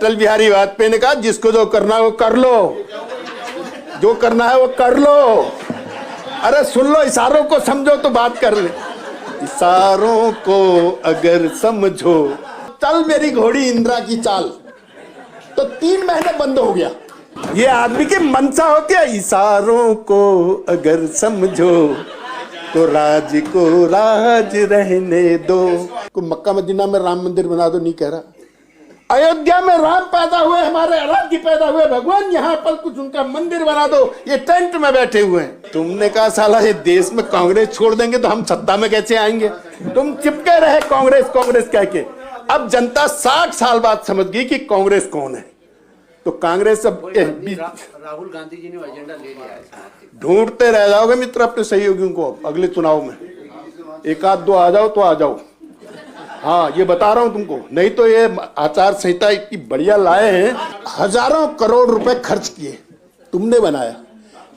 अटल बिहारी वाजपेयी ने कहा जिसको जो करना है वो कर लो, जो करना है वो कर लो। अरे सुन लो, इशारों को समझो तो बात कर ले। इशारों को अगर समझो, चल मेरी घोड़ी इंदिरा की चाल, तो 3 महीने बंद हो गया। ये आदमी की मनसा होती है, इशारों को अगर समझो तो राज को राज रहने दो। कोई मक्का मदीना में राम मंदिर बना दो नहीं कह रहा, अयोध्या में राम पैदा हुए, हमारे आराध्य पैदा हुए भगवान, यहाँ पर कुछ उनका मंदिर बना दो, ये टेंट में बैठे हुए हैं। तुमने कहा साला ये देश में कांग्रेस छोड़ देंगे तो हम सत्ता में कैसे आएंगे। तुम चिपके रहे कांग्रेस कांग्रेस कह के। अब जनता 60 साल बाद समझ गई कि कांग्रेस कौन है। तो कांग्रेस अब राहुल गांधी जी ने एजेंडा ले लिया है। ढूंढते रह जाओगे मित्र अपने सहयोगियों को अगले चुनाव में। एक आध दो आ जाओ तो आ जाओ, हाँ ये बता रहा हूं तुमको। नहीं तो ये आचार संहिता इतनी बढ़िया लाए हैं, हजारों करोड़ रुपए खर्च किए, तुमने बनाया,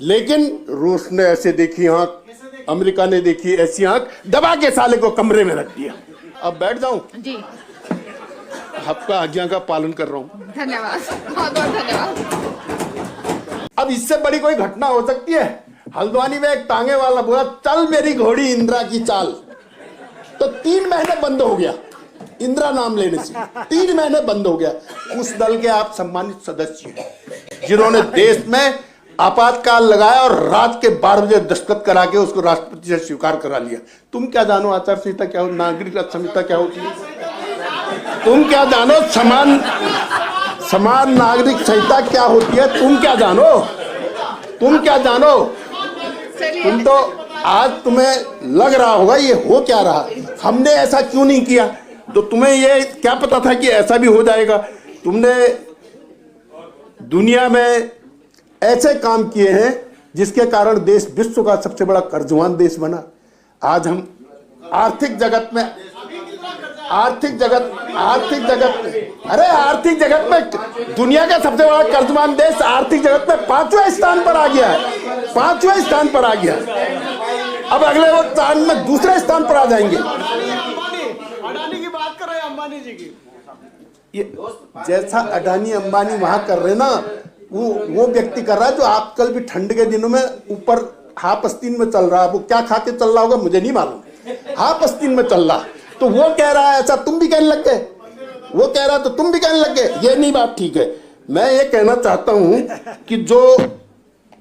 लेकिन रूस ने ऐसे देखी आंख, अमेरिका ने देखी ऐसी आंख, दबा के साले को कमरे में रख दिया। अब बैठ जाऊं जी, आपका आज्ञा का पालन कर रहा हूं। धन्यवाद, बहुत बहुत धन्यवाद। अब इससे बड़ी कोई घटना हो सकती है। हल्द्वानी में एक टांगे वाला बोला चल मेरी घोड़ी इंदिरा की चाल, तो 3 महीने बंद हो गया। इंदिरा नाम लेने से 3 महीने बंद हो गया। उस दल के आप सम्मानित सदस्य हैं जिन्होंने देश में आपातकाल लगाया और रात के 12 बजे दस्तखत करा के उसको राष्ट्रपति से स्वीकार करा लिया। तुम क्या जानो आचार संहिता क्या हो, नागरिक संहिता क्या होती है? तुम क्या जानो समान नागरिक संहिता क्या होती है? तुम क्या जानो, तुम क्या जानो? तुम तो आज तुम्हें लग रहा होगा ये हो क्या रहा, हमने ऐसा क्यों नहीं किया। तो तुम्हें ये क्या पता था कि ऐसा भी हो जाएगा। तुमने दुनिया में ऐसे काम किए हैं जिसके कारण देश विश्व का सबसे बड़ा कर्जवान देश बना। आज हम आर्थिक जगत में दुनिया का सबसे बड़ा कर्जवान देश आर्थिक जगत में 5वें स्थान पर आ गया है, 5वें स्थान पर आ गया। अब अगले वो स्थान में दूसरे स्थान पर आ जाएंगे। अडानी की बात कर रहे हैं, अंबानी जी की। ये जैसा अडानी अंबानी वहां कर रहे ना, वो व्यक्ति कर रहा है जो आजकल भी ठंड के दिनों में ऊपर हाफ आस्तीन में चल रहा है। वो क्या खा के चल रहा होगा मुझे नहीं मालूम, हाफ आस्तीन में चल रहा। तो वो कह रहा है ऐसा, तुम भी कहने लग गए। वो कह रहा तो तुम भी कहने लग गए। ये नहीं बात ठीक है। मैं ये कहना चाहता हूं कि जो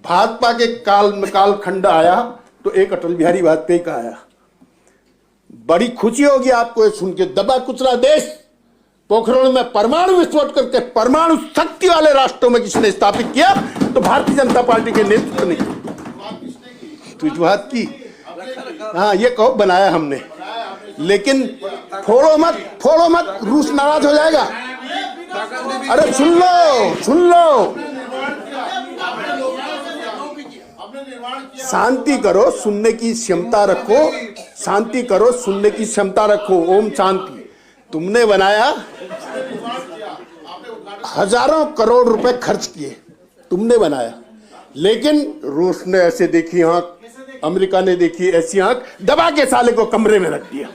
भाजपा के कालखंड आया तो एक अटल बिहारी वाजपेयी का आया। बड़ी खुशी होगी आपको ये सुन के। दबा कुचला देश पोखरण में परमाणु विस्फोट करके परमाणु शक्ति वाले राष्ट्रों में किसने स्थापित किया? तो भारतीय जनता पार्टी के नेतृत्व ने। शुरुआत की, हाँ ये कहो बनाया हमने, लेकिन फोड़ो मत, रूस नाराज हो जाएगा। अरे सुन लो, शांति करो, सुनने की क्षमता रखो, शांति करो, सुनने की क्षमता रखो। ओम शांति। तुमने बनाया, हजारों करोड़ रुपए खर्च किए, तुमने बनाया, लेकिन रूस ने ऐसे देखी आंख, अमेरिका ने देखी ऐसी आंख, दबा के साले को कमरे में रख दिया।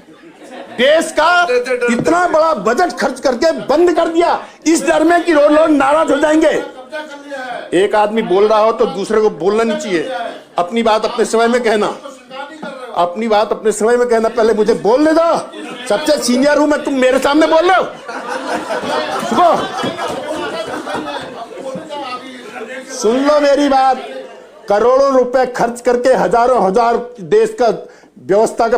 देश का इतना बड़ा बजट खर्च करके बंद कर दिया, इस डर में कि लोग नाराज हो जाएंगे। एक आदमी बोल रहा हो तो दूसरे को बोलना नहीं चाहिए। अपनी बात अपने समय में कहना, अपनी बात अपने समय में कहना। पहले मुझे बोलने दो, सबसे सीनियर हूं मैं, तुम मेरे सामने बोल रहे हो। सुन लो मेरी बात। करोड़ों रुपए खर्च करके, हजारों हजार देश का व्यवस्था का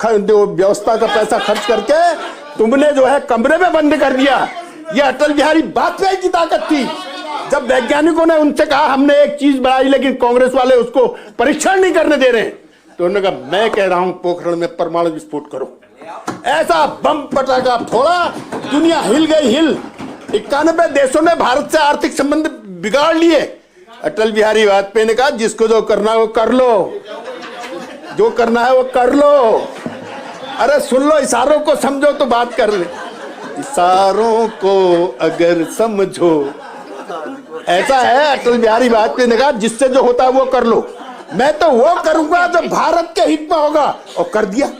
व्यवस्था का पैसा खर्च करके तुमने जो है कमरे में बंद कर दिया। ये अटल बिहारी वाजपेयी की ताकत थी। जब वैज्ञानिकों ने उनसे कहा हमने एक चीज बनाई लेकिन कांग्रेस वाले उसको परीक्षण नहीं करने दे रहे, तो उन्होंने कहा मैं कह रहा हूं पोखरण में परमाणु विस्फोट करो। ऐसा बम पटाखा फोड़ा, दुनिया हिल गई। 91 देशों ने भारत से आर्थिक संबंध बिगाड़ लिए। अटल बिहारी वाजपेयी ने कहा जिसको जो करना है वो कर लो, जो करना है वो कर लो। अरे सुन लो, इशारों को समझो तो बात कर ले। इशारों को अगर समझो, ऐसा है। अटल बिहारी वाजपेयी ने कहा जिससे जो होता है वो कर लो, मैं तो वो करूंगा जो भारत के हित में होगा, और कर दिया।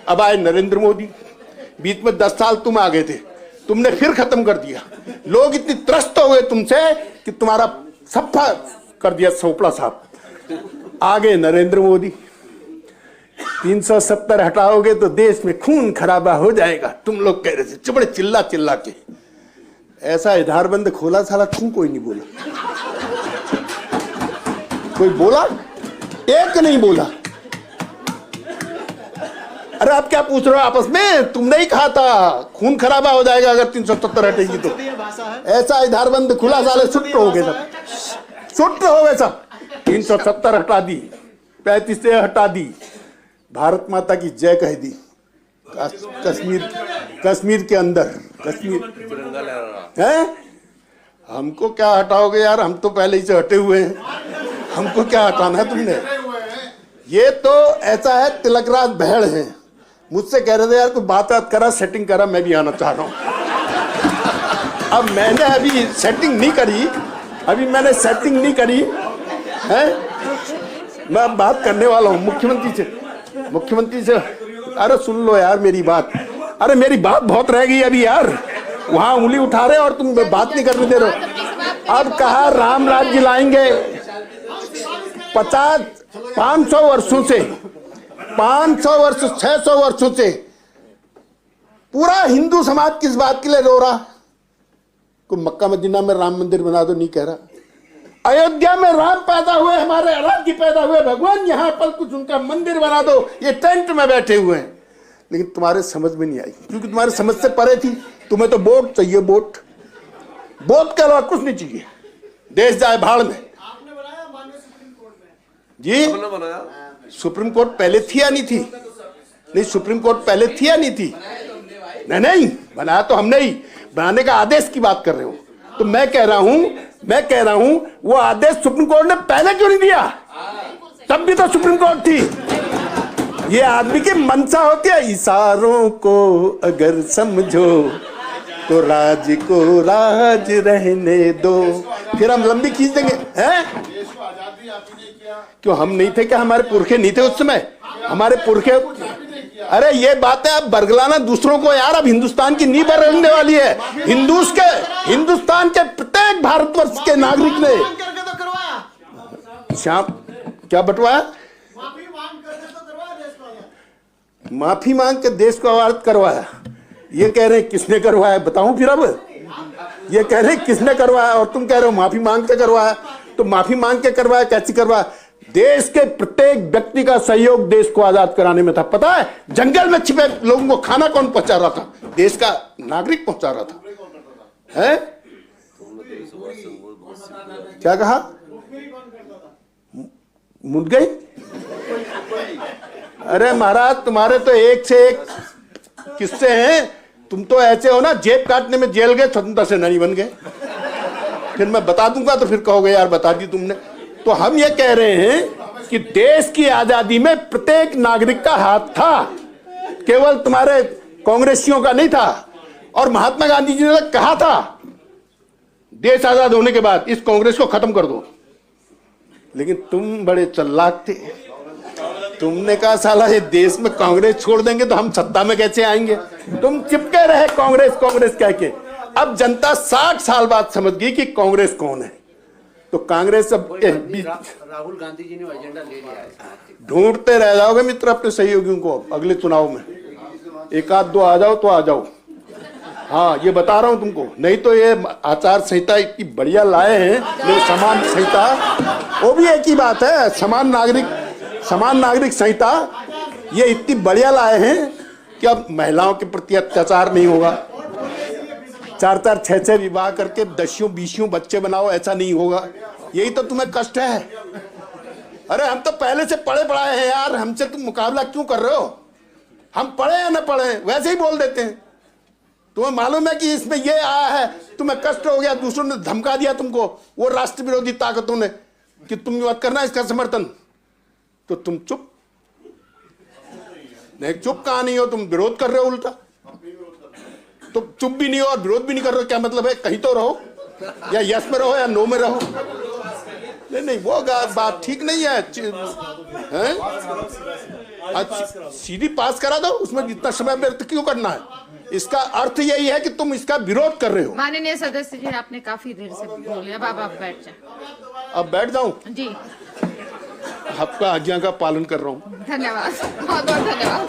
अब आए नरेंद्र मोदी, बीच में 10 साल तुम आ गए थे, तुमने फिर खत्म कर दिया। लोग इतनी त्रस्त हो गए तुमसे कि तुम्हारा सफा कर दिया सोपड़ा साहब। आगे नरेंद्र मोदी, 370 हटाओगे तो देश में खून खराबा हो जाएगा, तुम लोग कह रहे थे चुपड़े चिल्ला चिल्ला के। ऐसा आधार बंद खोला साला, क्यों कोई नहीं बोला? कोई बोला? एक नहीं बोला। अरे आप क्या पूछ रहे हो आपस में? तुमने ही कहा था खून खराबा हो जाएगा अगर 370 हटेगी तो। ऐसा आधार बंद खुला साले, सुट हो गए सब, सुट हो गए सब। 370 हटा दी, 35 से हटा दी, भारत माता की जय कह दी। कश्मीर के अंदर कश्मीर है, हमको क्या हटाओगे यार? हम तो पहले ही से हटे हुए हैं, हमको क्या हटाना है तुमने? ये तो ऐसा है, तिलकराज बहड़ है। मुझसे कह रहे थे यार कोई बात करा, सेटिंग करा, मैं भी आना चाह रहा हूं। अब मैंने अभी सेटिंग नहीं करी, अभी मैंने सेटिंग नहीं करी है। मैं बात करने वाला हूं मुख्यमंत्री से। अरे सुन लो यार मेरी बात, अरे मेरी बात बहुत रह गई अभी यार। वहां उंगली उठा रहे और तुम बात नहीं करने दे रहे हो। अब कहा राम राज्य लाएंगे। 500 वर्षों से, 500 वर्ष 600 वर्षों से पूरा हिंदू समाज किस बात के लिए रो रहा? कोई मक्का मदीना में राम मंदिर बना दो नहीं कह रहा, अयोध्या में राम पैदा हुए, हमारे आराध्य पैदा हुए भगवान, यहां पर कुछ उनका मंदिर बना दो, ये टेंट में बैठे हुए हैं। लेकिन तुम्हारे समझ में नहीं आई, क्योंकि तुम्हारे समझ से परे थी। तुम्हें तो वोट चाहिए, वोट के अलावा कुछ नहीं चाहिए। देश जाए भाड़ में। जी सुप्रीम कोर्ट पहले थी या नहीं थी? नहीं, सुप्रीम कोर्ट पहले थी या नहीं थी? नहीं बनाया तो हमने ही, बनाने का आदेश की बात कर रहे हो। तो मैं कह रहा हूं वो आदेश सुप्रीम कोर्ट ने पहले क्यों नहीं दिया? तब भी तो सुप्रीम कोर्ट थी। ये आदमी की मंशा होती है, इशारों को अगर समझो तो राज को राज रहने दो, फिर हम लंबी खींच देंगे। हैं? क्यों हम नहीं थे क्या? हमारे पुरखे नहीं थे उस समय? हमारे पुरखे, अरे ये बातें अब बरगलाना दूसरों को यार। अब हिंदुस्तान की नींव बरगलने वाली है। हिंदुस्तान के प्रत्येक भारतवर्ष के नागरिक ने श्याम क्या बंटवाया? माफी मांग के देश को आजाद करवाया। ये कह रहे हैं किसने करवाया? बताऊं फिर? अब ये कह रहे हैं किसने करवाया और तुम कह रहे हो माफी मांग के करवाया। तो माफी मांग के करवाया, कैसे करवाया? देश के प्रत्येक व्यक्ति का सहयोग देश को आजाद कराने में था। पता है जंगल में छिपे लोगों को खाना कौन पहुंचा रहा था? देश का नागरिक पहुंचा रहा था। है? क्या कहा? मुद गई? अरे महाराज तुम्हारे तो एक से एक किस्से हैं। तुम तो ऐसे हो ना, जेब काटने में जेल गए, स्वतंत्रता सेनानी बन गए। फिर मैं बता दूंगा तो फिर कहोगे यार बता दी तुमने। तो हम ये कह रहे हैं कि देश की आजादी में प्रत्येक नागरिक का हाथ था, केवल तुम्हारे कांग्रेसियों का नहीं था। और महात्मा गांधी जी ने कहा था देश आजाद होने के बाद इस कांग्रेस को खत्म कर दो। लेकिन तुम बड़े चालाक थे, तुमने कहा साला ये देश में कांग्रेस छोड़ देंगे तो हम सत्ता में कैसे आएंगे? तुम चिपके रहे कांग्रेस कह के। अब जनता 60 साल बाद समझ गई कि कांग्रेस कौन है। तो कांग्रेस अब राहुल गांधी जी ने एजेंडा ले लिया है। ढूंढते रह जाओगे मित्र अपने सहयोगियों को अगले चुनाव में। एक आध दो आ जाओ तो आ जाओ। हाँ ये बता रहा हूं तुमको, नहीं तो ये आचार संहिता इतनी बढ़िया लाए हैं, ये समान संहिता, वो भी एक ही बात है, समान नागरिक संहिता ये इतनी बढ़िया लाए हैं कि अब महिलाओं के प्रति अत्याचार नहीं होगा। 4-4, 6-6 विवाह करके 10-20 बच्चे बनाओ, ऐसा नहीं होगा। यही तो तुम्हें कष्ट है। अरे हम तो पहले से पढ़े पढ़ाए हैं यार, हमसे तुम मुकाबला क्यों कर रहे हो? हम पढ़े या न पढ़े वैसे ही बोल देते हैं। तुम्हें मालूम है कि इसमें ये आया है, तुम्हें कष्ट हो गया, दूसरों ने धमका दिया तुमको, वो राष्ट्र विरोधी ताकतों ने, कि तुम मत करना इसका समर्थन, तो तुम चुप नहीं। चुप कहां नहीं हो, तुम विरोध कर रहे हो उल्टा। तो चुप भी नहीं हो और विरोध भी नहीं कर रहे हो, क्या मतलब है? कहीं तो रहो, या यस में रहो या नो में रहो। नहीं वो बात ठीक नहीं है, हैं? अच्छा, सीधी पास करा दो, उसमें इतना समय व्यर्थ क्यों करना है? इसका अर्थ यही है कि तुम इसका विरोध कर रहे हो। माननीय सदस्य जी, आपने काफी देर से बोले, अब आप बैठ जाए। अब बैठ जाऊं? जी आपका आज्ञा का पालन कर रहा हूं। धन्यवाद, बहुत बहुत धन्यवाद।